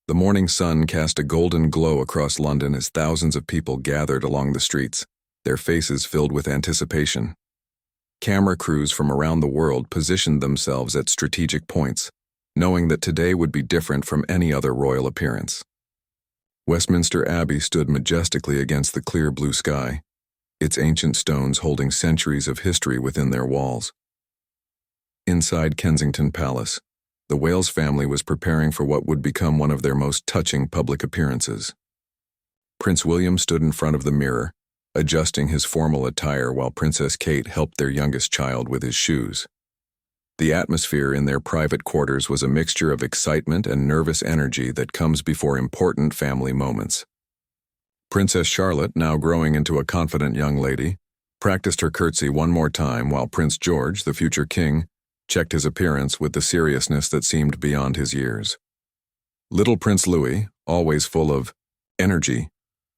The morning sun cast a golden glow across London as thousands of people gathered along the streets, their faces filled with anticipation. Camera crews from around the world positioned themselves at strategic points, knowing that today would be different from any other royal appearance. Westminster Abbey stood majestically against the clear blue sky, its ancient stones holding centuries of history within their walls. Inside Kensington Palace, the Wales family was preparing for what would become one of their most touching public appearances. Prince William stood in front of the mirror, adjusting his formal attire while Princess Kate helped their youngest child with his shoes. The atmosphere in their private quarters was a mixture of excitement and nervous energy that comes before important family moments. Princess Charlotte, now growing into a confident young lady, practiced her curtsy one more time while Prince George, the future king, checked his appearance with the seriousness that seemed beyond his years. Little Prince Louis, always full of energy,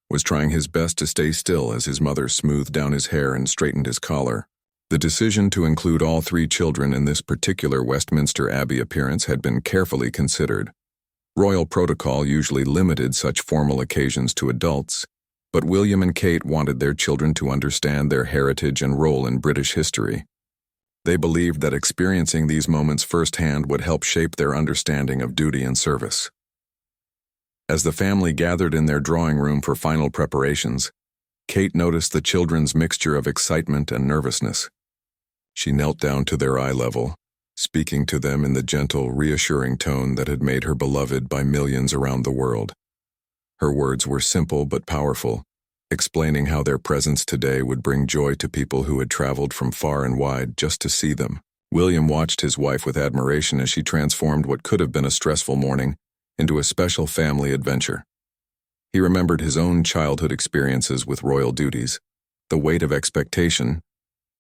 was trying his best to stay still as his mother smoothed down his hair and straightened his collar. The decision to include all three children in this particular Westminster Abbey appearance had been carefully considered. Royal protocol usually limited such formal occasions to adults, but William and Kate wanted their children to understand their heritage and role in British history. They believed that experiencing these moments firsthand would help shape their understanding of duty and service. As the family gathered in their drawing room for final preparations, Kate noticed the children's mixture of excitement and nervousness. She knelt down to their eye level, speaking to them in the gentle, reassuring tone that had made her beloved by millions around the world. Her words were simple but powerful, explaining how their presence today would bring joy to people who had traveled from far and wide just to see them. William watched his wife with admiration as she transformed what could have been a stressful morning into a special family adventure. He remembered his own childhood experiences with royal duties, the weight of expectation,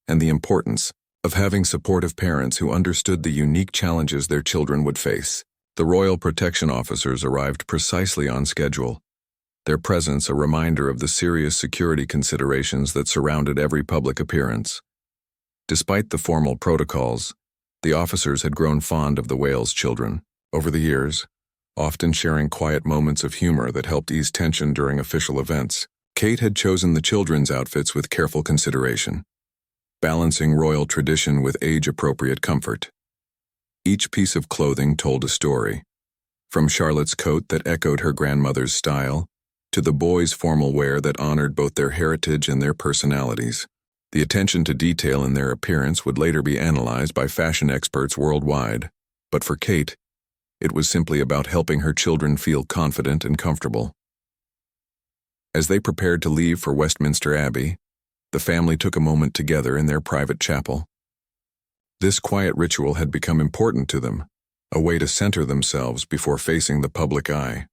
and the importance of having supportive parents who understood the unique challenges their children would face. The royal protection officers arrived precisely on schedule, their presence a reminder of the serious security considerations that surrounded every public appearance. Despite the formal protocols, the officers had grown fond of the Wales children over the years, often sharing quiet moments of humor that helped ease tension during official events. Kate had chosen the children's outfits with careful consideration, balancing royal tradition with age-appropriate comfort. Each piece of clothing told a story, from Charlotte's coat that echoed her grandmother's style, to the boys' formal wear that honored both their heritage and their personalities. The attention to detail in their appearance would later be analyzed by fashion experts worldwide, but for Kate, it was simply about helping her children feel confident and comfortable. As they prepared to leave for Westminster Abbey, the family took a moment together in their private chapel. This quiet ritual had become important to them, a way to center themselves before facing the public eye.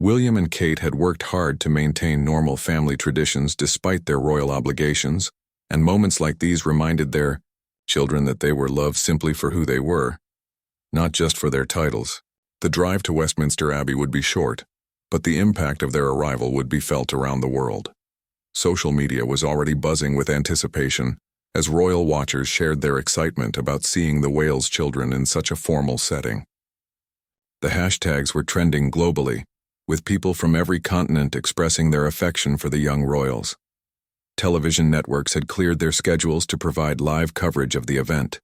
William and Kate had worked hard to maintain normal family traditions despite their royal obligations, and moments like these reminded their children that they were loved simply for who they were, not just for their titles. The drive to Westminster Abbey would be short, but the impact of their arrival would be felt around the world. Social media was already buzzing with anticipation as royal watchers shared their excitement about seeing the Wales children in such a formal setting. The hashtags were trending globally, with people from every continent expressing their affection for the young royals. Television networks had cleared their schedules to provide live coverage of the event.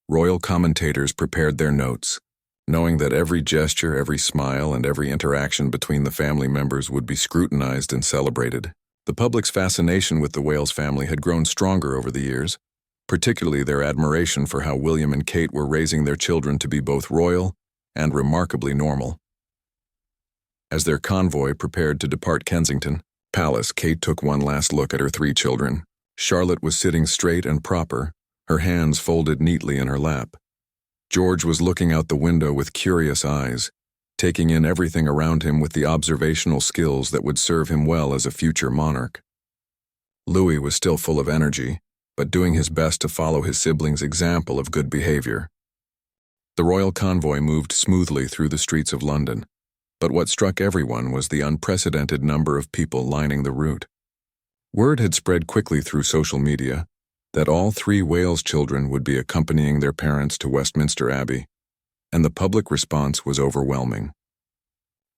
Royal commentators prepared their notes, knowing that every gesture, every smile, and every interaction between the family members would be scrutinized and celebrated. The public's fascination with the Wales family had grown stronger over the years, particularly their admiration for how William and Kate were raising their children to be both royal and remarkably normal. As their convoy prepared to depart Kensington Palace, Kate took one last look at her three children. Charlotte was sitting straight and proper, her hands folded neatly in her lap. George was looking out the window with curious eyes, taking in everything around him with the observational skills that would serve him well as a future monarch. Louis was still full of energy, but doing his best to follow his siblings' example of good behavior. The royal convoy moved smoothly through the streets of London, but what struck everyone was the unprecedented number of people lining the route. Word had spread quickly through social media that all three Wales children would be accompanying their parents to Westminster Abbey, and the public response was overwhelming.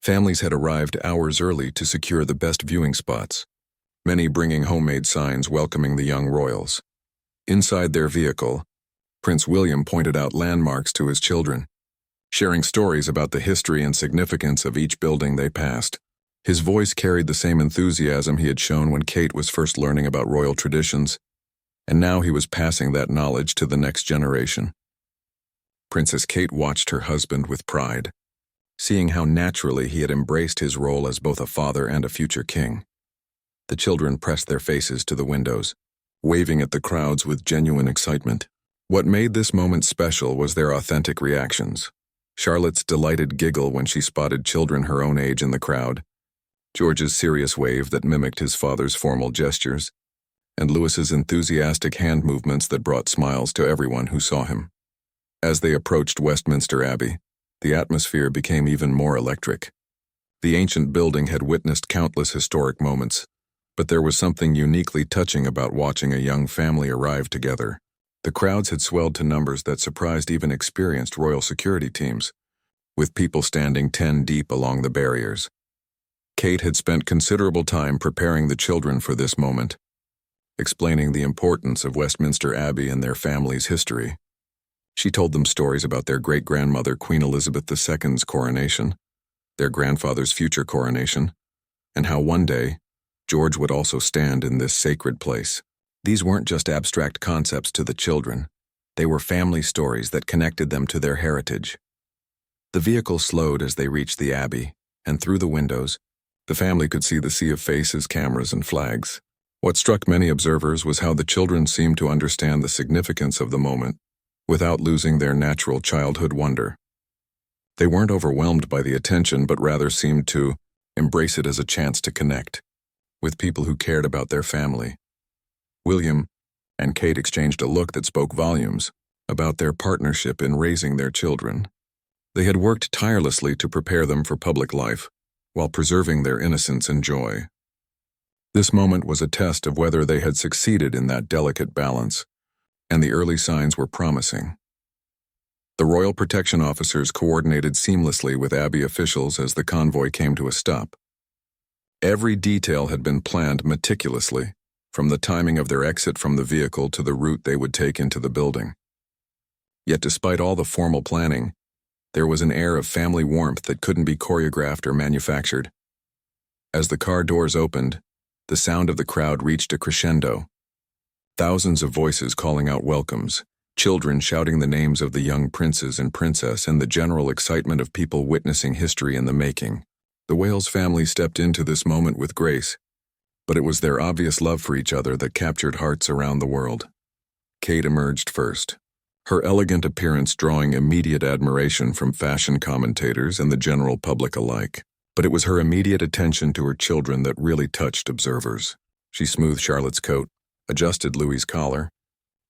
Families had arrived hours early to secure the best viewing spots, many bringing homemade signs welcoming the young royals. Inside their vehicle, Prince William pointed out landmarks to his children, sharing stories about the history and significance of each building they passed. His voice carried the same enthusiasm he had shown when Kate was first learning about royal traditions, and now he was passing that knowledge to the next generation. Princess Kate watched her husband with pride, seeing how naturally he had embraced his role as both a father and a future king. The children pressed their faces to the windows, waving at the crowds with genuine excitement. What made this moment special was their authentic reactions. Charlotte's delighted giggle when she spotted children her own age in the crowd, George's serious wave that mimicked his father's formal gestures, and Louis's enthusiastic hand movements that brought smiles to everyone who saw him. As they approached Westminster Abbey, the atmosphere became even more electric. The ancient building had witnessed countless historic moments, but there was something uniquely touching about watching a young family arrive together. The crowds had swelled to numbers that surprised even experienced royal security teams, with people standing 10 deep along the barriers. Kate had spent considerable time preparing the children for this moment, explaining the importance of Westminster Abbey and their family's history. She told them stories about their great-grandmother Queen Elizabeth II's coronation, their grandfather's future coronation, and how one day, George would also stand in this sacred place. These weren't just abstract concepts to the children. They were family stories that connected them to their heritage. The vehicle slowed as they reached the Abbey, and through the windows, the family could see the sea of faces, cameras, and flags. What struck many observers was how the children seemed to understand the significance of the moment, without losing their natural childhood wonder. They weren't overwhelmed by the attention, but rather seemed to embrace it as a chance to connect with people who cared about their family. William and Kate exchanged a look that spoke volumes about their partnership in raising their children. They had worked tirelessly to prepare them for public life, while preserving their innocence and joy. This moment was a test of whether they had succeeded in that delicate balance, and the early signs were promising. The royal protection officers coordinated seamlessly with Abbey officials as the convoy came to a stop. Every detail had been planned meticulously, from the timing of their exit from the vehicle to the route they would take into the building. Yet despite all the formal planning, there was an air of family warmth that couldn't be choreographed or manufactured. As the car doors opened, the sound of the crowd reached a crescendo. Thousands of voices calling out welcomes, children shouting the names of the young princes and princess, and the general excitement of people witnessing history in the making. The Wales family stepped into this moment with grace, but it was their obvious love for each other that captured hearts around the world. Kate emerged first, her elegant appearance drawing immediate admiration from fashion commentators and the general public alike. But it was her immediate attention to her children that really touched observers. She smoothed Charlotte's coat, adjusted Louis's collar,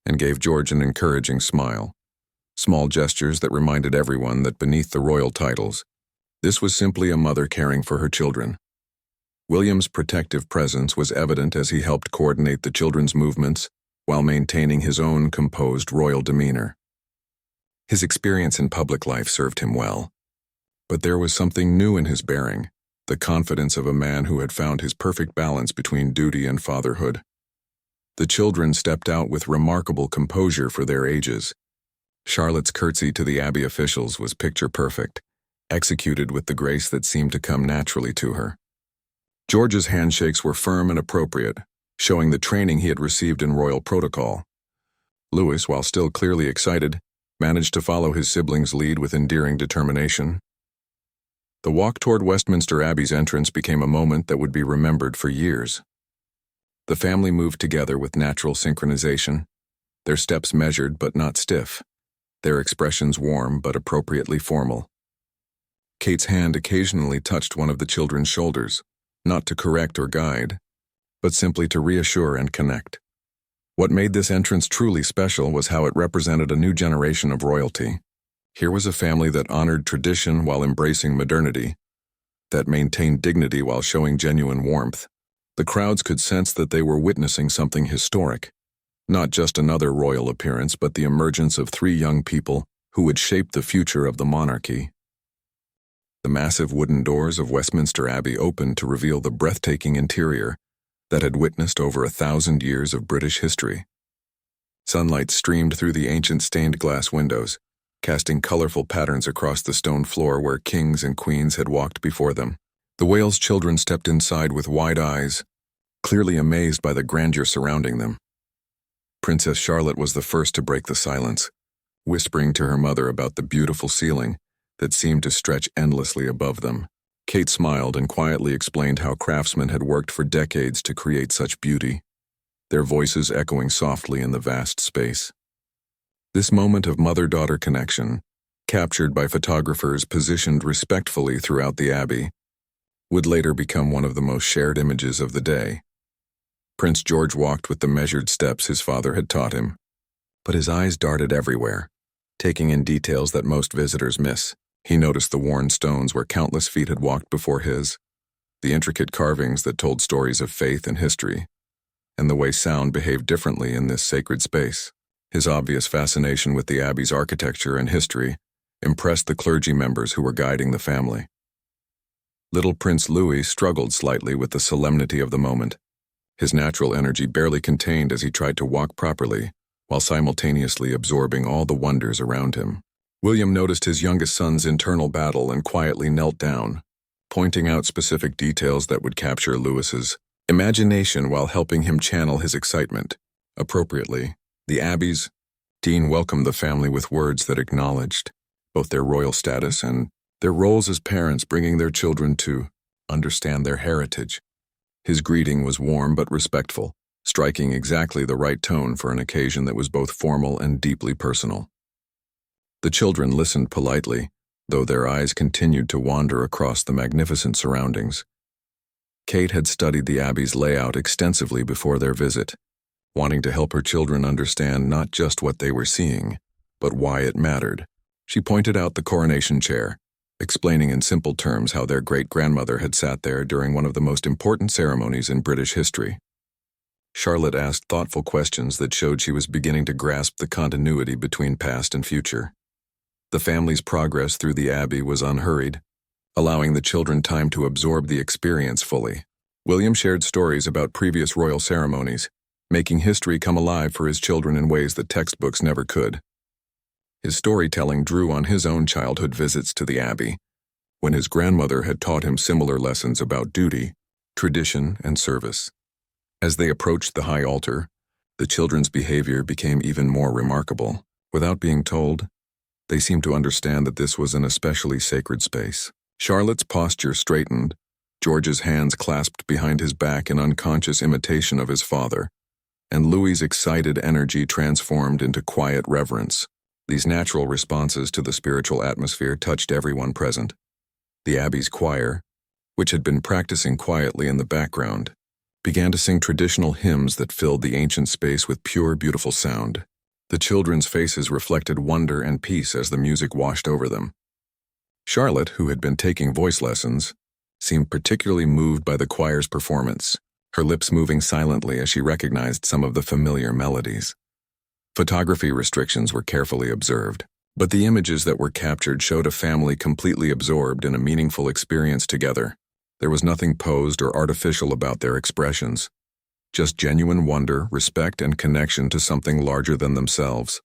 and gave George an encouraging smile. Small gestures that reminded everyone that beneath the royal titles, this was simply a mother caring for her children. William's protective presence was evident as he helped coordinate the children's movements while maintaining his own composed royal demeanor. His experience in public life served him well. But there was something new in his bearing, the confidence of a man who had found his perfect balance between duty and fatherhood. The children stepped out with remarkable composure for their ages. Charlotte's curtsy to the Abbey officials was picture perfect, executed with the grace that seemed to come naturally to her. George's handshakes were firm and appropriate, showing the training he had received in royal protocol. Louis, while still clearly excited, managed to follow his siblings' lead with endearing determination. The walk toward Westminster Abbey's entrance became a moment that would be remembered for years. The family moved together with natural synchronization, their steps measured but not stiff, their expressions warm but appropriately formal. Kate's hand occasionally touched one of the children's shoulders, not to correct or guide, but simply to reassure and connect. What made this entrance truly special was how it represented a new generation of royalty. Here was a family that honored tradition while embracing modernity, that maintained dignity while showing genuine warmth. The crowds could sense that they were witnessing something historic, not just another royal appearance, but the emergence of three young people who would shape the future of the monarchy. The massive wooden doors of Westminster Abbey opened to reveal the breathtaking interior that had witnessed over 1,000 years of British history. Sunlight streamed through the ancient stained glass windows, casting colorful patterns across the stone floor where kings and queens had walked before them. The Wales children stepped inside with wide eyes, clearly amazed by the grandeur surrounding them. Princess Charlotte was the first to break the silence, whispering to her mother about the beautiful ceiling that seemed to stretch endlessly above them. Kate smiled and quietly explained how craftsmen had worked for decades to create such beauty, their voices echoing softly in the vast space. This moment of mother-daughter connection, captured by photographers positioned respectfully throughout the Abbey, would later become one of the most shared images of the day. Prince George walked with the measured steps his father had taught him, but his eyes darted everywhere, taking in details that most visitors miss. He noticed the worn stones where countless feet had walked before his, the intricate carvings that told stories of faith and history, and the way sound behaved differently in this sacred space. His obvious fascination with the Abbey's architecture and history impressed the clergy members who were guiding the family. Little Prince Louis struggled slightly with the solemnity of the moment, his natural energy barely contained as he tried to walk properly, while simultaneously absorbing all the wonders around him. William noticed his youngest son's internal battle and quietly knelt down, pointing out specific details that would capture Louis's imagination while helping him channel his excitement. Appropriately, the Abbey's dean welcomed the family with words that acknowledged both their royal status and their roles as parents, bringing their children to understand their heritage. His greeting was warm but respectful, striking exactly the right tone for an occasion that was both formal and deeply personal. The children listened politely, though their eyes continued to wander across the magnificent surroundings. Kate had studied the Abbey's layout extensively before their visit, wanting to help her children understand not just what they were seeing, but why it mattered. She pointed out the coronation chair, explaining in simple terms how their great-grandmother had sat there during one of the most important ceremonies in British history. Charlotte asked thoughtful questions that showed she was beginning to grasp the continuity between past and future. The family's progress through the Abbey was unhurried, allowing the children time to absorb the experience fully. William shared stories about previous royal ceremonies, making history come alive for his children in ways that textbooks never could. His storytelling drew on his own childhood visits to the Abbey, when his grandmother had taught him similar lessons about duty, tradition, and service. As they approached the high altar, the children's behavior became even more remarkable. Without being told, they seemed to understand that this was an especially sacred space. Charlotte's posture straightened, George's hands clasped behind his back in unconscious imitation of his father, and Louis's excited energy transformed into quiet reverence. These natural responses to the spiritual atmosphere touched everyone present. The Abbey's choir, which had been practicing quietly in the background, began to sing traditional hymns that filled the ancient space with pure, beautiful sound. The children's faces reflected wonder and peace as the music washed over them. Charlotte, who had been taking voice lessons, seemed particularly moved by the choir's performance, her lips moving silently as she recognized some of the familiar melodies. Photography restrictions were carefully observed, but the images that were captured showed a family completely absorbed in a meaningful experience together. There was nothing posed or artificial about their expressions, just genuine wonder, respect, and connection to something larger than themselves.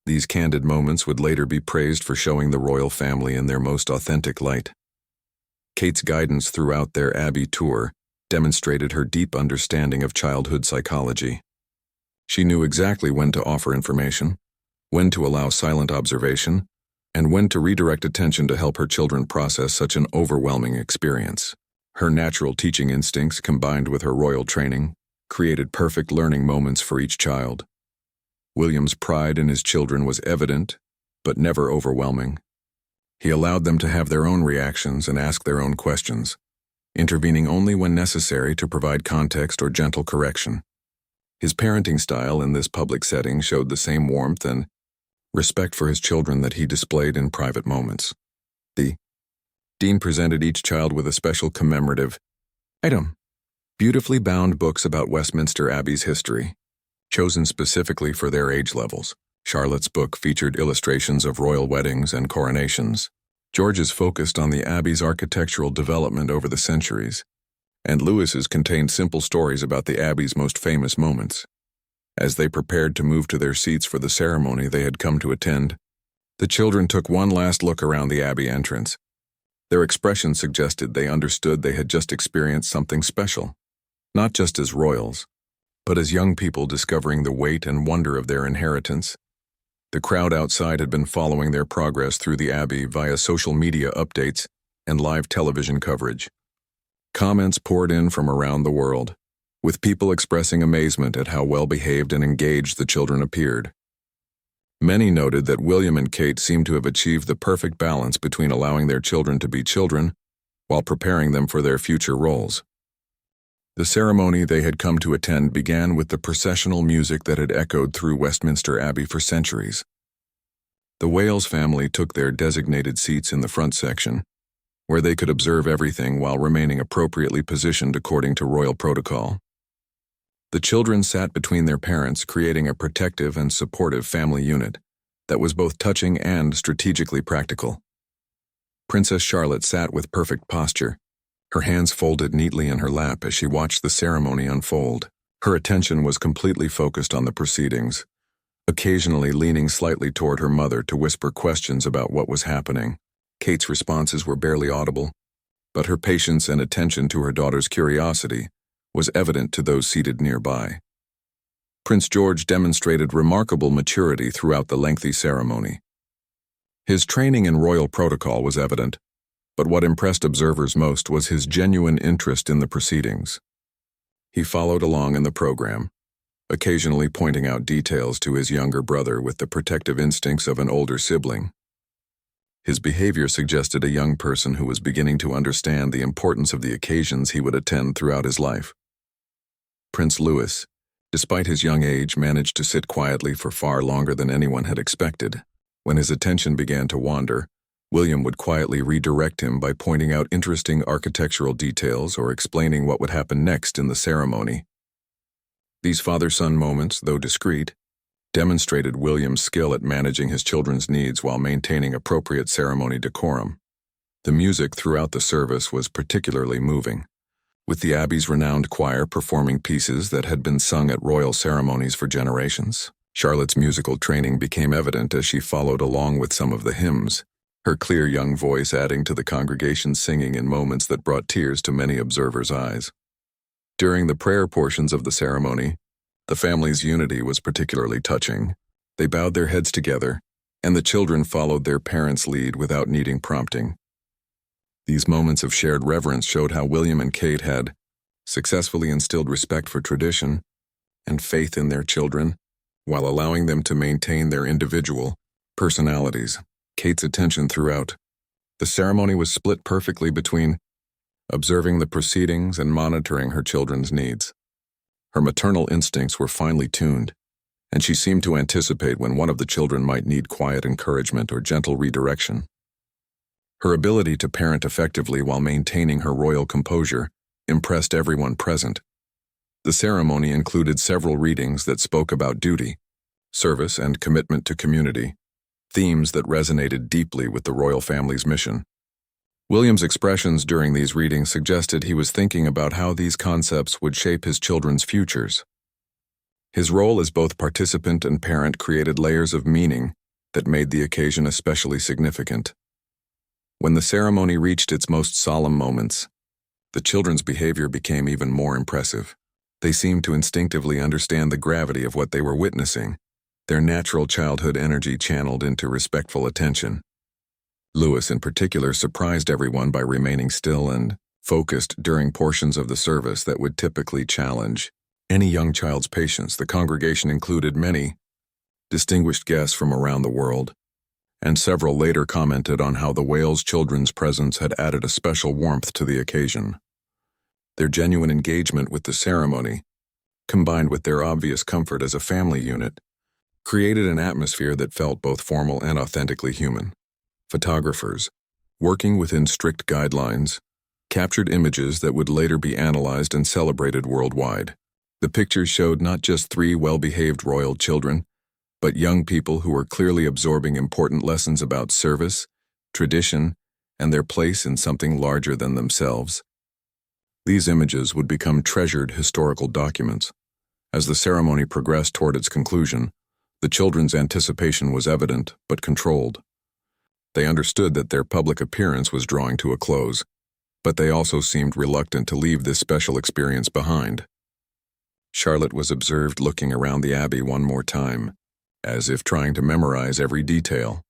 These candid moments would later be praised for showing the royal family in their most authentic light. Kate's guidance throughout their Abbey tour demonstrated her deep understanding of childhood psychology. She knew exactly when to offer information, when to allow silent observation, and when to redirect attention to help her children process such an overwhelming experience. Her natural teaching instincts, combined with her royal training, created perfect learning moments for each child. William's pride in his children was evident, but never overwhelming. He allowed them to have their own reactions and ask their own questions, intervening only when necessary to provide context or gentle correction. His parenting style in this public setting showed the same warmth and respect for his children that he displayed in private moments. The dean presented each child with a special commemorative item, beautifully bound books about Westminster Abbey's history, chosen specifically for their age levels. Charlotte's book featured illustrations of royal weddings and coronations, George is focused on the Abbey's architectural development over the centuries, and Lewis's contained simple stories about the Abbey's most famous moments. As they prepared to move to their seats for the ceremony they had come to attend, the children took one last look around the Abbey entrance. Their expressions suggested they understood they had just experienced something special, not just as royals, but as young people discovering the weight and wonder of their inheritance. The crowd outside had been following their progress through the Abbey via social media updates and live television coverage. Comments poured in from around the world, with people expressing amazement at how well-behaved and engaged the children appeared. Many noted that William and Kate seemed to have achieved the perfect balance between allowing their children to be children while preparing them for their future roles. The ceremony they had come to attend began with the processional music that had echoed through Westminster Abbey for centuries. The Wales family took their designated seats in the front section, where they could observe everything while remaining appropriately positioned according to royal protocol. The children sat between their parents, creating a protective and supportive family unit that was both touching and strategically practical. Princess Charlotte sat with perfect posture, her hands folded neatly in her lap as she watched the ceremony unfold. Her attention was completely focused on the proceedings, occasionally leaning slightly toward her mother to whisper questions about what was happening. Kate's responses were barely audible, but her patience and attention to her daughter's curiosity was evident to those seated nearby. Prince George demonstrated remarkable maturity throughout the lengthy ceremony. His training in royal protocol was evident, but what impressed observers most was his genuine interest in the proceedings. He followed along in the program, occasionally pointing out details to his younger brother with the protective instincts of an older sibling. His behavior suggested a young person who was beginning to understand the importance of the occasions he would attend throughout his life. Prince Louis, despite his young age, managed to sit quietly for far longer than anyone had expected. When his attention began to wander, William would quietly redirect him by pointing out interesting architectural details or explaining what would happen next in the ceremony. These father-son moments, though discreet, demonstrated William's skill at managing his children's needs while maintaining appropriate ceremony decorum. The music throughout the service was particularly moving, with the Abbey's renowned choir performing pieces that had been sung at royal ceremonies for generations. Charlotte's musical training became evident as she followed along with some of the hymns, her clear young voice adding to the congregation's singing in moments that brought tears to many observers' eyes. During the prayer portions of the ceremony, the family's unity was particularly touching. They bowed their heads together, and the children followed their parents' lead without needing prompting. These moments of shared reverence showed how William and Kate had successfully instilled respect for tradition and faith in their children, while allowing them to maintain their individual personalities. Kate's attention throughout the ceremony was split perfectly between observing the proceedings and monitoring her children's needs. Her maternal instincts were finely tuned, and she seemed to anticipate when one of the children might need quiet encouragement or gentle redirection. Her ability to parent effectively while maintaining her royal composure impressed everyone present. The ceremony included several readings that spoke about duty, service, and commitment to community, themes that resonated deeply with the royal family's mission. William's expressions during these readings suggested he was thinking about how these concepts would shape his children's futures. His role as both participant and parent created layers of meaning that made the occasion especially significant. When the ceremony reached its most solemn moments, the children's behavior became even more impressive. They seemed to instinctively understand the gravity of what they were witnessing, their natural childhood energy channeled into respectful attention. Louis, in particular, surprised everyone by remaining still and focused during portions of the service that would typically challenge any young child's patience. The congregation included many distinguished guests from around the world, and several later commented on how the Wales children's presence had added a special warmth to the occasion. Their genuine engagement with the ceremony, combined with their obvious comfort as a family unit, created an atmosphere that felt both formal and authentically human. Photographers, working within strict guidelines, captured images that would later be analyzed and celebrated worldwide. The pictures showed not just three well-behaved royal children, but young people who were clearly absorbing important lessons about service, tradition, and their place in something larger than themselves. These images would become treasured historical documents. As the ceremony progressed toward its conclusion, the children's anticipation was evident but controlled. They understood that their public appearance was drawing to a close, but they also seemed reluctant to leave this special experience behind. Charlotte was observed looking around the abbey one more time, as if trying to memorize every detail.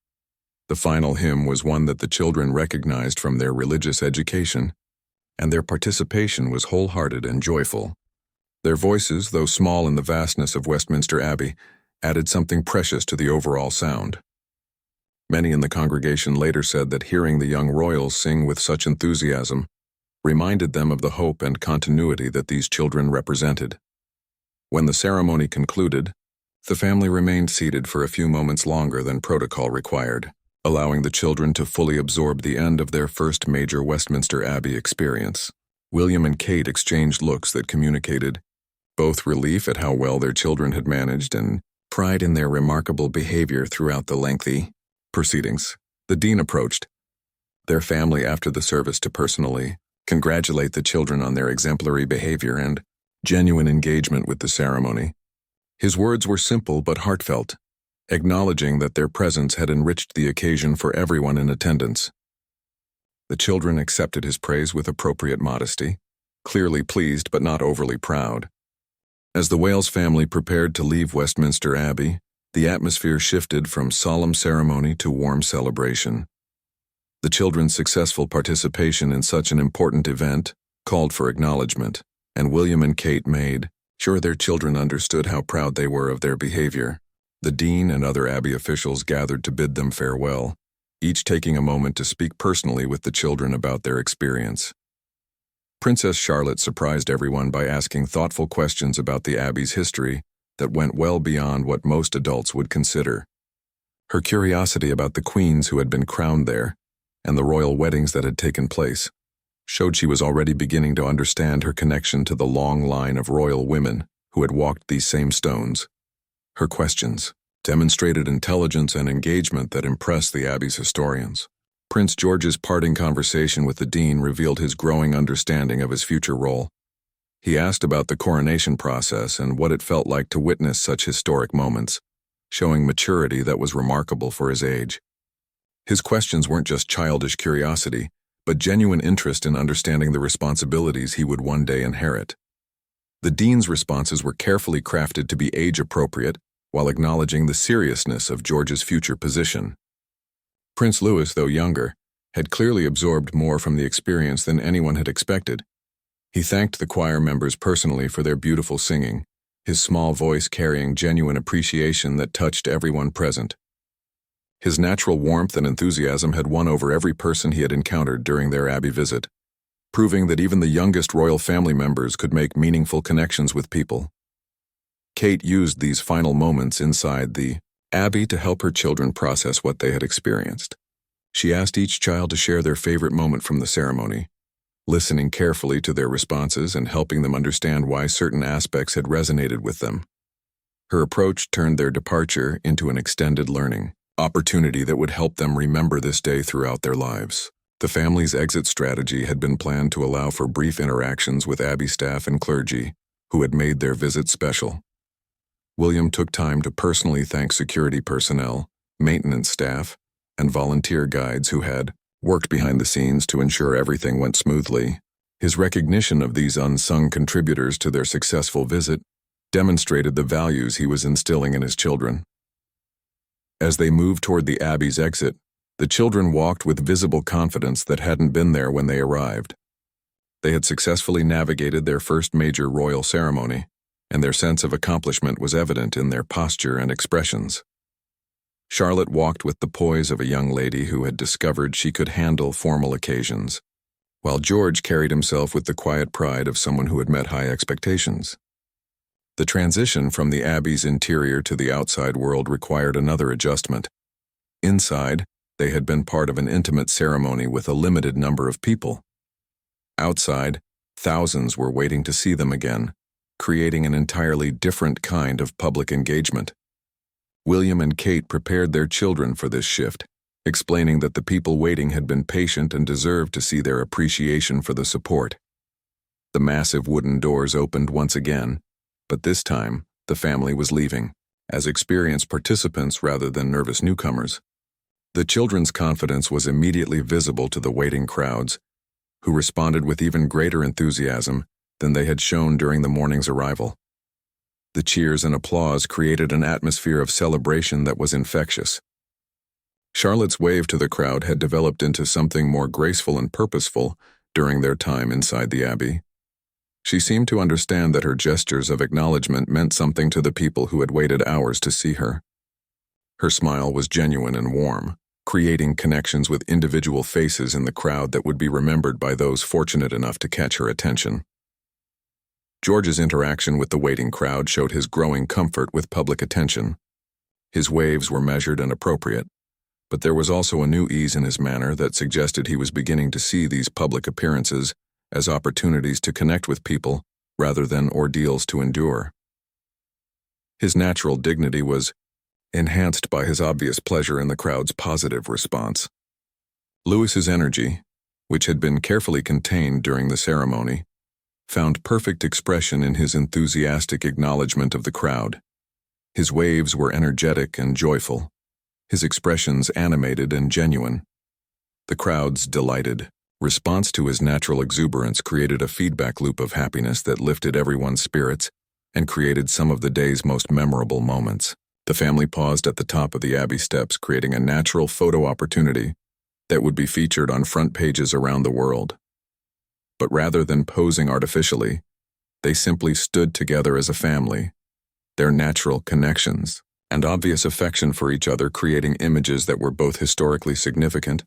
The final hymn was one that the children recognized from their religious education, and their participation was wholehearted and joyful. Their voices, though small in the vastness of Westminster Abbey, added something precious to the overall sound. Many in the congregation later said that hearing the young royals sing with such enthusiasm reminded them of the hope and continuity that these children represented. When the ceremony concluded, the family remained seated for a few moments longer than protocol required, allowing the children to fully absorb the end of their first major Westminster Abbey experience. William and Kate exchanged looks that communicated both relief at how well their children had managed and pride in their remarkable behavior throughout the lengthy proceedings. The dean approached their family after the service to personally congratulate the children on their exemplary behavior and genuine engagement with the ceremony. His words were simple but heartfelt, acknowledging that their presence had enriched the occasion for everyone in attendance. The children accepted his praise with appropriate modesty, clearly pleased but not overly proud. As the Wales family prepared to leave Westminster Abbey, the atmosphere shifted from solemn ceremony to warm celebration. The children's successful participation in such an important event called for acknowledgement, and William and Kate made sure their children understood how proud they were of their behavior. The dean and other Abbey officials gathered to bid them farewell, each taking a moment to speak personally with the children about their experience. Princess Charlotte surprised everyone by asking thoughtful questions about the Abbey's history that went well beyond what most adults would consider. Her curiosity about the queens who had been crowned there and the royal weddings that had taken place showed she was already beginning to understand her connection to the long line of royal women who had walked these same stones. Her questions demonstrated intelligence and engagement that impressed the Abbey's historians. Prince George's parting conversation with the dean revealed his growing understanding of his future role. He asked about the coronation process and what it felt like to witness such historic moments, showing maturity that was remarkable for his age. His questions weren't just childish curiosity, but genuine interest in understanding the responsibilities he would one day inherit. The dean's responses were carefully crafted to be age-appropriate, while acknowledging the seriousness of George's future position. Prince Louis, though younger, had clearly absorbed more from the experience than anyone had expected. He thanked the choir members personally for their beautiful singing, his small voice carrying genuine appreciation that touched everyone present. His natural warmth and enthusiasm had won over every person he had encountered during their Abbey visit, proving that even the youngest royal family members could make meaningful connections with people. Kate used these final moments inside the Abbey to help her children process what they had experienced. She asked each child to share their favorite moment from the ceremony, listening carefully to their responses and helping them understand why certain aspects had resonated with them. Her approach turned their departure into an extended learning opportunity that would help them remember this day throughout their lives. The family's exit strategy had been planned to allow for brief interactions with Abbey staff and clergy, who had made their visit special. William took time to personally thank security personnel, maintenance staff, and volunteer guides who had worked behind the scenes to ensure everything went smoothly. His recognition of these unsung contributors to their successful visit demonstrated the values he was instilling in his children. As they moved toward the Abbey's exit, the children walked with visible confidence that hadn't been there when they arrived. They had successfully navigated their first major royal ceremony, and their sense of accomplishment was evident in their posture and expressions. Charlotte walked with the poise of a young lady who had discovered she could handle formal occasions, while George carried himself with the quiet pride of someone who had met high expectations. The transition from the Abbey's interior to the outside world required another adjustment. Inside, they had been part of an intimate ceremony with a limited number of people. Outside, thousands were waiting to see them again, creating an entirely different kind of public engagement. William and Kate prepared their children for this shift, explaining that the people waiting had been patient and deserved to see their appreciation for the support. The massive wooden doors opened once again, but this time, the family was leaving, as experienced participants rather than nervous newcomers. The children's confidence was immediately visible to the waiting crowds, who responded with even greater enthusiasm than they had shown during the morning's arrival. The cheers and applause created an atmosphere of celebration that was infectious. Charlotte's wave to the crowd had developed into something more graceful and purposeful during their time inside the Abbey. She seemed to understand that her gestures of acknowledgement meant something to the people who had waited hours to see her. Her smile was genuine and warm, creating connections with individual faces in the crowd that would be remembered by those fortunate enough to catch her attention. George's interaction with the waiting crowd showed his growing comfort with public attention. His waves were measured and appropriate, but there was also a new ease in his manner that suggested he was beginning to see these public appearances as opportunities to connect with people rather than ordeals to endure. His natural dignity was enhanced by his obvious pleasure in the crowd's positive response. Louis's energy, which had been carefully contained during the ceremony, found perfect expression in his enthusiastic acknowledgement of the crowd. His waves were energetic and joyful, his expressions animated and genuine. The crowd's delighted response to his natural exuberance created a feedback loop of happiness that lifted everyone's spirits and created some of the day's most memorable moments. The family paused at the top of the Abbey steps, creating a natural photo opportunity that would be featured on front pages around the world. But rather than posing artificially, they simply stood together as a family, their natural connections and obvious affection for each other creating images that were both historically significant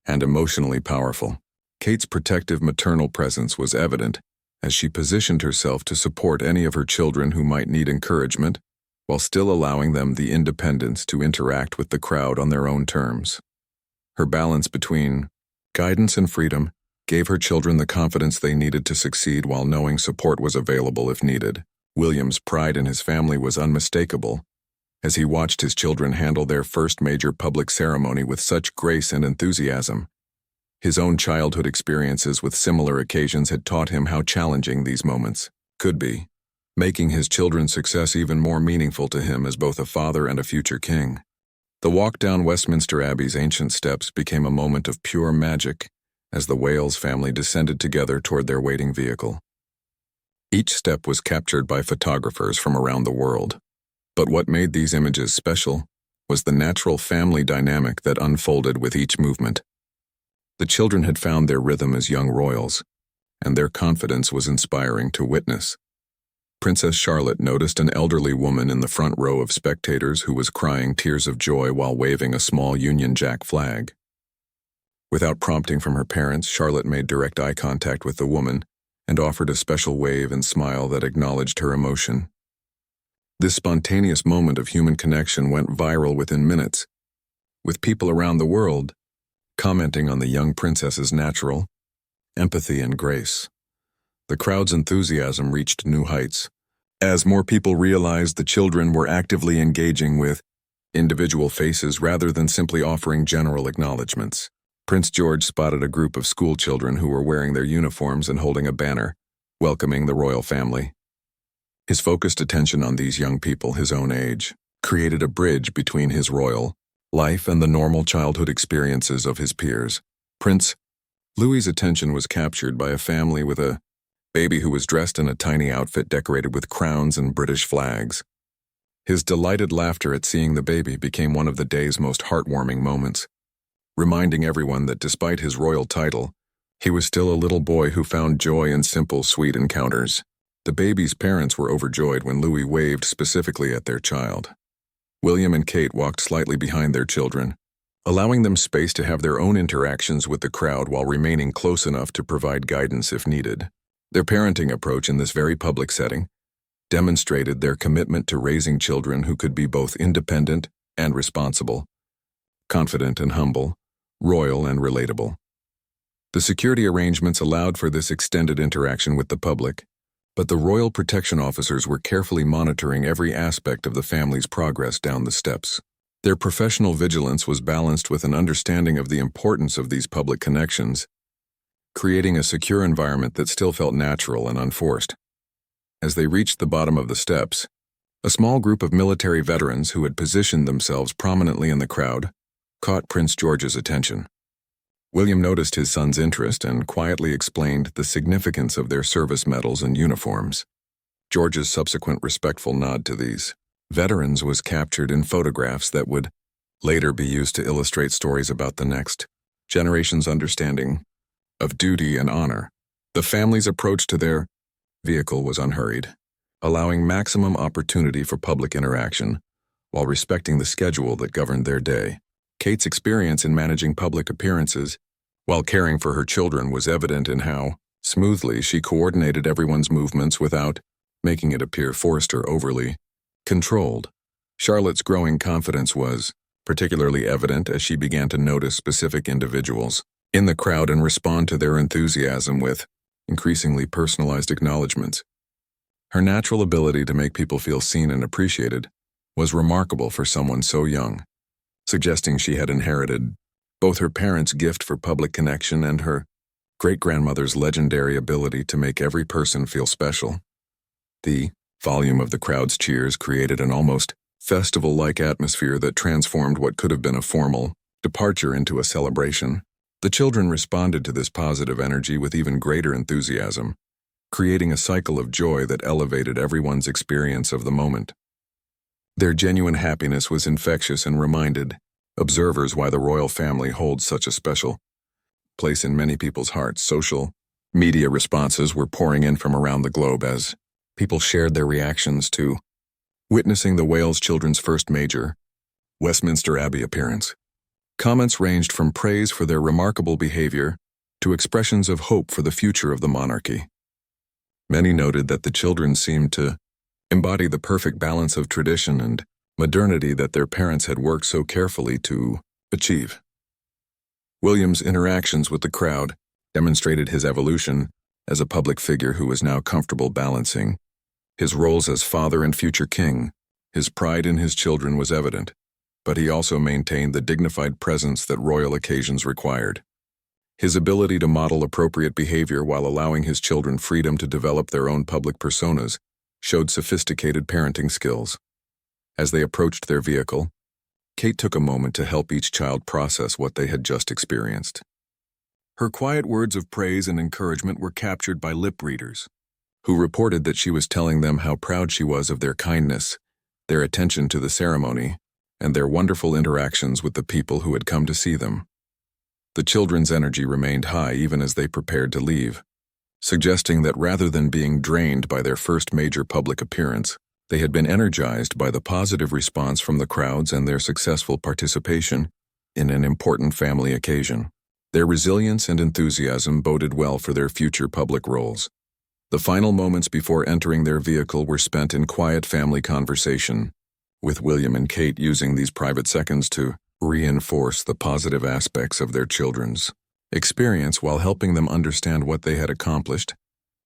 and emotionally powerful. Kate's protective maternal presence was evident as she positioned herself to support any of her children who might need encouragement, while still allowing them the independence to interact with the crowd on their own terms. Her balance between guidance and freedom gave her children the confidence they needed to succeed while knowing support was available if needed. William's pride in his family was unmistakable, as he watched his children handle their first major public ceremony with such grace and enthusiasm. His own childhood experiences with similar occasions had taught him how challenging these moments could be, making his children's success even more meaningful to him as both a father and a future king. The walk down Westminster Abbey's ancient steps became a moment of pure magic as the Wales family descended together toward their waiting vehicle. Each step was captured by photographers from around the world, but what made these images special was the natural family dynamic that unfolded with each movement. The children had found their rhythm as young royals, and their confidence was inspiring to witness. Princess Charlotte noticed an elderly woman in the front row of spectators who was crying tears of joy while waving a small Union Jack flag. Without prompting from her parents, Charlotte made direct eye contact with the woman and offered a special wave and smile that acknowledged her emotion. This spontaneous moment of human connection went viral within minutes, with people around the world commenting on the young princess's natural empathy and grace. The crowd's enthusiasm reached new heights, as more people realized the children were actively engaging with individual faces rather than simply offering general acknowledgments. Prince George spotted a group of school children who were wearing their uniforms and holding a banner, welcoming the royal family. His focused attention on these young people his own age created a bridge between his royal life and the normal childhood experiences of his peers. Prince Louis's attention was captured by a family with a baby who was dressed in a tiny outfit decorated with crowns and British flags. His delighted laughter at seeing the baby became one of the day's most heartwarming moments, reminding everyone that despite his royal title, he was still a little boy who found joy in simple, sweet encounters. The baby's parents were overjoyed when Louis waved specifically at their child. William and Kate walked slightly behind their children, allowing them space to have their own interactions with the crowd while remaining close enough to provide guidance if needed. Their parenting approach in this very public setting demonstrated their commitment to raising children who could be both independent and responsible, confident and humble, royal and relatable. The security arrangements allowed for this extended interaction with the public, but the royal protection officers were carefully monitoring every aspect of the family's progress down the steps. Their professional vigilance was balanced with an understanding of the importance of these public connections, creating a secure environment that still felt natural and unforced. As they reached the bottom of the steps, a small group of military veterans who had positioned themselves prominently in the crowd caught Prince George's attention. William noticed his son's interest and quietly explained the significance of their service medals and uniforms. George's subsequent respectful nod to these veterans was captured in photographs that would later be used to illustrate stories about the next generation's understanding of duty and honor. The family's approach to their vehicle was unhurried, allowing maximum opportunity for public interaction while respecting the schedule that governed their day. Kate's experience in managing public appearances while caring for her children was evident in how smoothly she coordinated everyone's movements without making it appear forced or overly controlled. Charlotte's growing confidence was particularly evident as she began to notice specific individuals in the crowd and respond to their enthusiasm with increasingly personalized acknowledgments. Her natural ability to make people feel seen and appreciated was remarkable for someone so young, suggesting she had inherited both her parents' gift for public connection and her great-grandmother's legendary ability to make every person feel special. The volume of the crowd's cheers created an almost festival-like atmosphere that transformed what could have been a formal departure into a celebration. The children responded to this positive energy with even greater enthusiasm, creating a cycle of joy that elevated everyone's experience of the moment. Their genuine happiness was infectious and reminded observers why the royal family holds such a special place in many people's hearts. Social media responses were pouring in from around the globe as people shared their reactions to witnessing the Wales children's first major Westminster Abbey appearance. Comments ranged from praise for their remarkable behavior to expressions of hope for the future of the monarchy. Many noted that the children seemed to embody the perfect balance of tradition and modernity that their parents had worked so carefully to achieve. William's interactions with the crowd demonstrated his evolution as a public figure who was now comfortable balancing his roles as father and future king. His pride in his children was evident, but he also maintained the dignified presence that royal occasions required. His ability to model appropriate behavior while allowing his children freedom to develop their own public personas showed sophisticated parenting skills. As they approached their vehicle, Kate took a moment to help each child process what they had just experienced. Her quiet words of praise and encouragement were captured by lip readers, who reported that she was telling them how proud she was of their kindness, their attention to the ceremony, and their wonderful interactions with the people who had come to see them. The children's energy remained high even as they prepared to leave, suggesting that rather than being drained by their first major public appearance, they had been energized by the positive response from the crowds and their successful participation in an important family occasion. Their resilience and enthusiasm boded well for their future public roles. The final moments before entering their vehicle were spent in quiet family conversation, with William and Kate using these private seconds to reinforce the positive aspects of their children's experience while helping them understand what they had accomplished,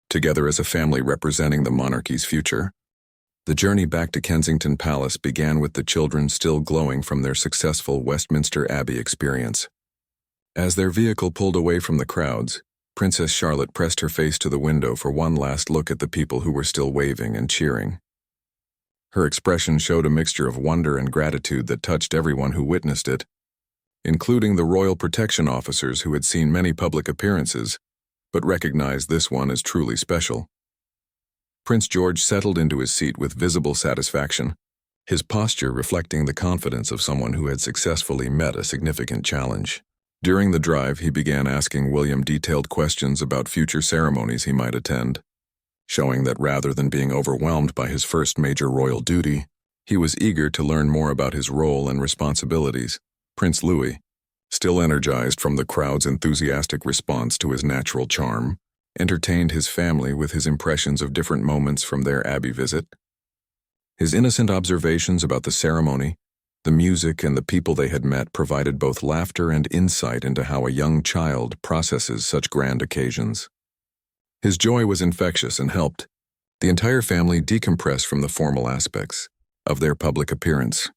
together as a family representing the monarchy's future. The journey back to Kensington Palace began with the children still glowing from their successful Westminster Abbey experience. As their vehicle pulled away from the crowds, Princess Charlotte pressed her face to the window for one last look at the people who were still waving and cheering. Her expression showed a mixture of wonder and gratitude that touched everyone who witnessed it, including the royal protection officers who had seen many public appearances, but recognized this one as truly special. Prince George settled into his seat with visible satisfaction, his posture reflecting the confidence of someone who had successfully met a significant challenge. During the drive, he began asking William detailed questions about future ceremonies he might attend, showing that rather than being overwhelmed by his first major royal duty, he was eager to learn more about his role and responsibilities. Prince Louis, still energized from the crowd's enthusiastic response to his natural charm, entertained his family with his impressions of different moments from their Abbey visit. His innocent observations about the ceremony, the music, and the people they had met provided both laughter and insight into how a young child processes such grand occasions. His joy was infectious and helped the entire family decompress from the formal aspects of their public appearance.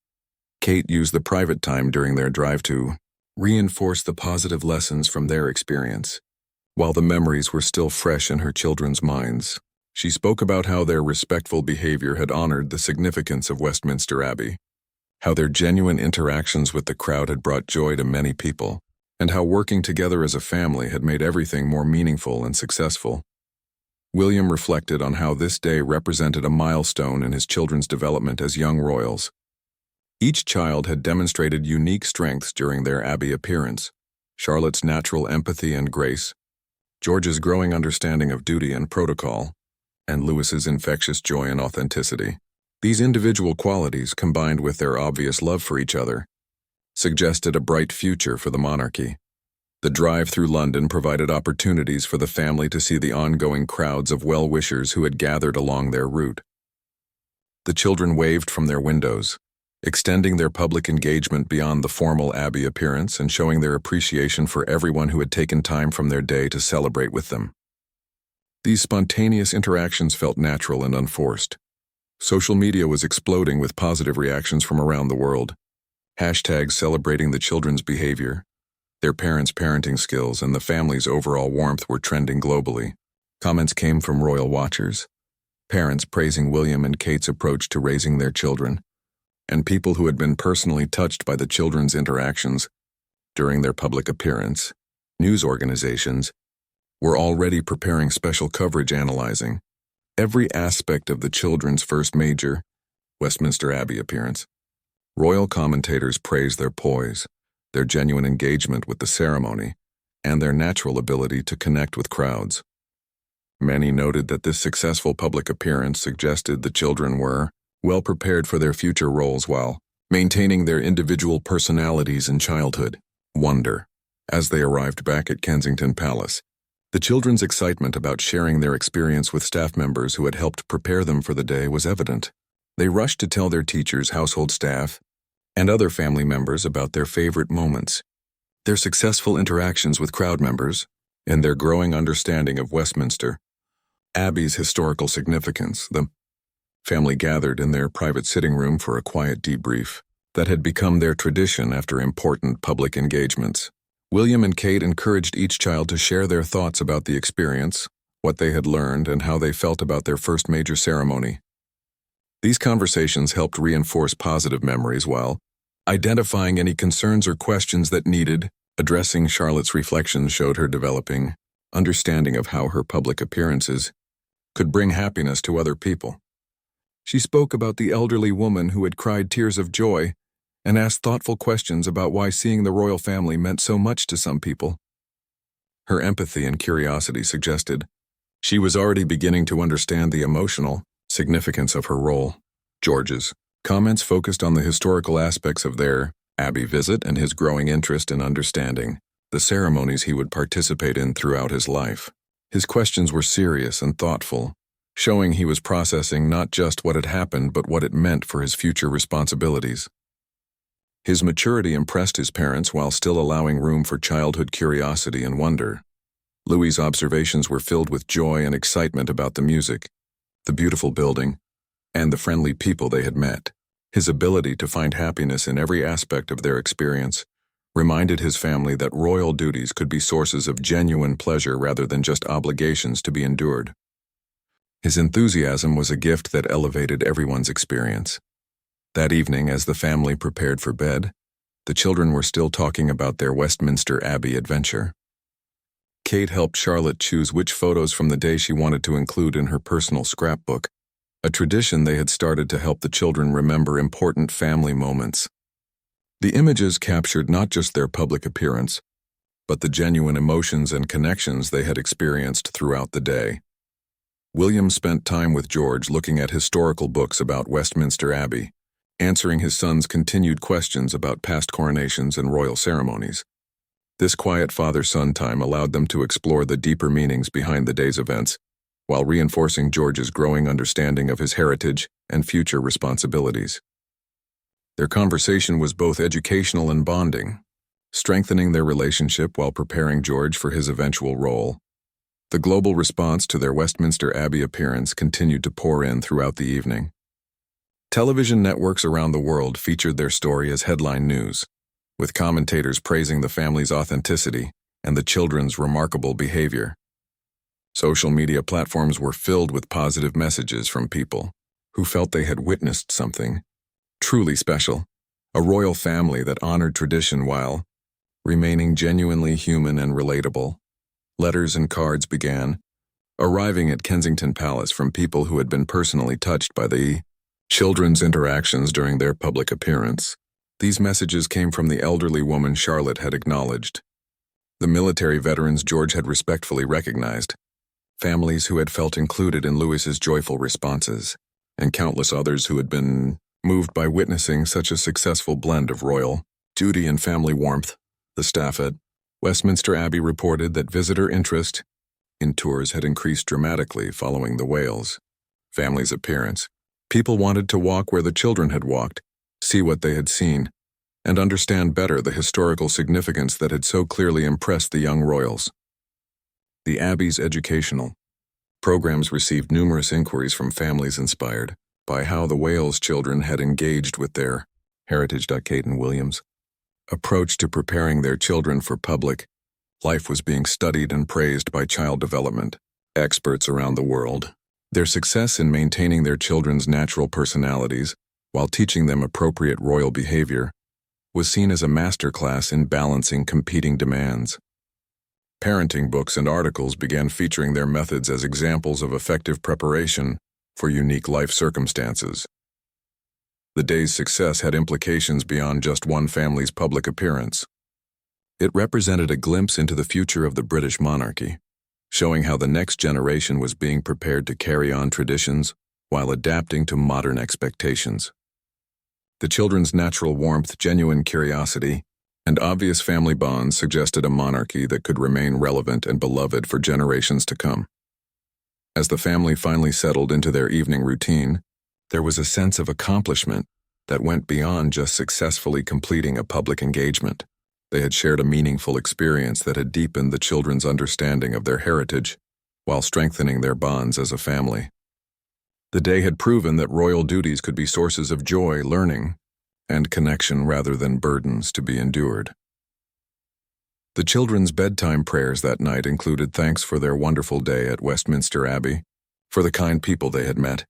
Kate used the private time during their drive to reinforce the positive lessons from their experience. While the memories were still fresh in her children's minds, she spoke about how their respectful behavior had honored the significance of Westminster Abbey, how their genuine interactions with the crowd had brought joy to many people, and how working together as a family had made everything more meaningful and successful. William reflected on how this day represented a milestone in his children's development as young royals. Each child had demonstrated unique strengths during their Abbey appearance: Charlotte's natural empathy and grace, George's growing understanding of duty and protocol, and Louis's infectious joy and authenticity. These individual qualities, combined with their obvious love for each other, suggested a bright future for the monarchy. The drive through London provided opportunities for the family to see the ongoing crowds of well-wishers who had gathered along their route. The children waved from their windows, extending their public engagement beyond the formal Abbey appearance and showing their appreciation for everyone who had taken time from their day to celebrate with them. These spontaneous interactions felt natural and unforced. Social media was exploding with positive reactions from around the world. Hashtags celebrating the children's behavior, their parents' parenting skills, and the family's overall warmth were trending globally. Comments came from royal watchers, parents praising William and Kate's approach to raising their children, and people who had been personally touched by the children's interactions during their public appearance. News organizations were already preparing special coverage analyzing every aspect of the children's first major Westminster Abbey appearance. Royal commentators praised their poise, their genuine engagement with the ceremony, and their natural ability to connect with crowds. Many noted that this successful public appearance suggested the children were well prepared for their future roles while maintaining their individual personalities in childhood wonder. As they arrived back at Kensington Palace, the children's excitement about sharing their experience with staff members who had helped prepare them for the day was evident. They rushed to tell their teachers, household staff, and other family members about their favorite moments, their successful interactions with crowd members, and their growing understanding of Westminster Abbey's historical significance. The family gathered in their private sitting room for a quiet debrief that had become their tradition after important public engagements. William and Kate encouraged each child to share their thoughts about the experience, what they had learned, and how they felt about their first major ceremony. These conversations helped reinforce positive memories while identifying any concerns or questions that needed addressing. Charlotte's reflections showed her developing understanding of how her public appearances could bring happiness to other people. She spoke about the elderly woman who had cried tears of joy and asked thoughtful questions about why seeing the royal family meant so much to some people. Her empathy and curiosity suggested she was already beginning to understand the emotional significance of her role. George's comments focused on the historical aspects of their Abbey visit and his growing interest in understanding the ceremonies he would participate in throughout his life. His questions were serious and thoughtful, showing he was processing not just what had happened but what it meant for his future responsibilities. His maturity impressed his parents while still allowing room for childhood curiosity and wonder. Louis's observations were filled with joy and excitement about the music, the beautiful building, and the friendly people they had met. His ability to find happiness in every aspect of their experience reminded his family that royal duties could be sources of genuine pleasure rather than just obligations to be endured. His enthusiasm was a gift that elevated everyone's experience. That evening, as the family prepared for bed, the children were still talking about their Westminster Abbey adventure. Kate helped Charlotte choose which photos from the day she wanted to include in her personal scrapbook, a tradition they had started to help the children remember important family moments. The images captured not just their public appearance, but the genuine emotions and connections they had experienced throughout the day. William spent time with George looking at historical books about Westminster Abbey, answering his son's continued questions about past coronations and royal ceremonies. This quiet father-son time allowed them to explore the deeper meanings behind the day's events, while reinforcing George's growing understanding of his heritage and future responsibilities. Their conversation was both educational and bonding, strengthening their relationship while preparing George for his eventual role. The global response to their Westminster Abbey appearance continued to pour in throughout the evening. Television networks around the world featured their story as headline news, with commentators praising the family's authenticity and the children's remarkable behavior. Social media platforms were filled with positive messages from people who felt they had witnessed something truly special, a royal family that honored tradition while remaining genuinely human and relatable. Letters and cards began arriving at Kensington Palace from people who had been personally touched by the children's interactions during their public appearance. These messages came from the elderly woman Charlotte had acknowledged, the military veterans George had respectfully recognized, families who had felt included in Louis's joyful responses, and countless others who had been moved by witnessing such a successful blend of royal duty and family warmth. The staff at Westminster Abbey reported that visitor interest in tours had increased dramatically following the Wales family's appearance. People wanted to walk where the children had walked, see what they had seen, and understand better the historical significance that had so clearly impressed the young royals. The Abbey's educational programs received numerous inquiries from families inspired by how the Wales children had engaged with their heritage. Kate and William's approach to preparing their children for public life was being studied and praised by child development experts around the world. Their success in maintaining their children's natural personalities while teaching them appropriate royal behavior was seen as a masterclass in balancing competing demands. Parenting books and articles began featuring their methods as examples of effective preparation for unique life circumstances. The day's success had implications beyond just one family's public appearance. It represented a glimpse into the future of the British monarchy, showing how the next generation was being prepared to carry on traditions while adapting to modern expectations. The children's natural warmth, genuine curiosity, and obvious family bonds suggested a monarchy that could remain relevant and beloved for generations to come. As the family finally settled into their evening routine, there was a sense of accomplishment that went beyond just successfully completing a public engagement. They had shared a meaningful experience that had deepened the children's understanding of their heritage while strengthening their bonds as a family. The day had proven that royal duties could be sources of joy, learning, and connection rather than burdens to be endured. The children's bedtime prayers that night included thanks for their wonderful day at Westminster Abbey, for the kind people they had met,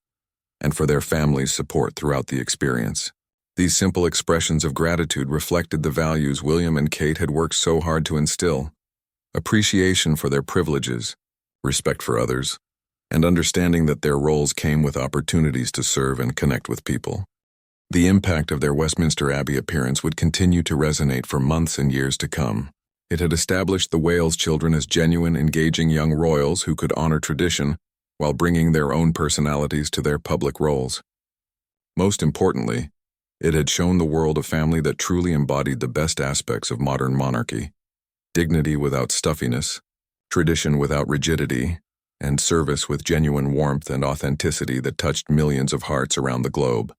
and for their family's support throughout the experience. These simple expressions of gratitude reflected the values William and Kate had worked so hard to instill: appreciation for their privileges, respect for others, and understanding that their roles came with opportunities to serve and connect with people. The impact of their Westminster Abbey appearance would continue to resonate for months and years to come. It had established the Wales children as genuine, engaging young royals who could honor tradition while bringing their own personalities to their public roles. Most importantly, it had shown the world a family that truly embodied the best aspects of modern monarchy: dignity without stuffiness, tradition without rigidity, and service with genuine warmth and authenticity that touched millions of hearts around the globe.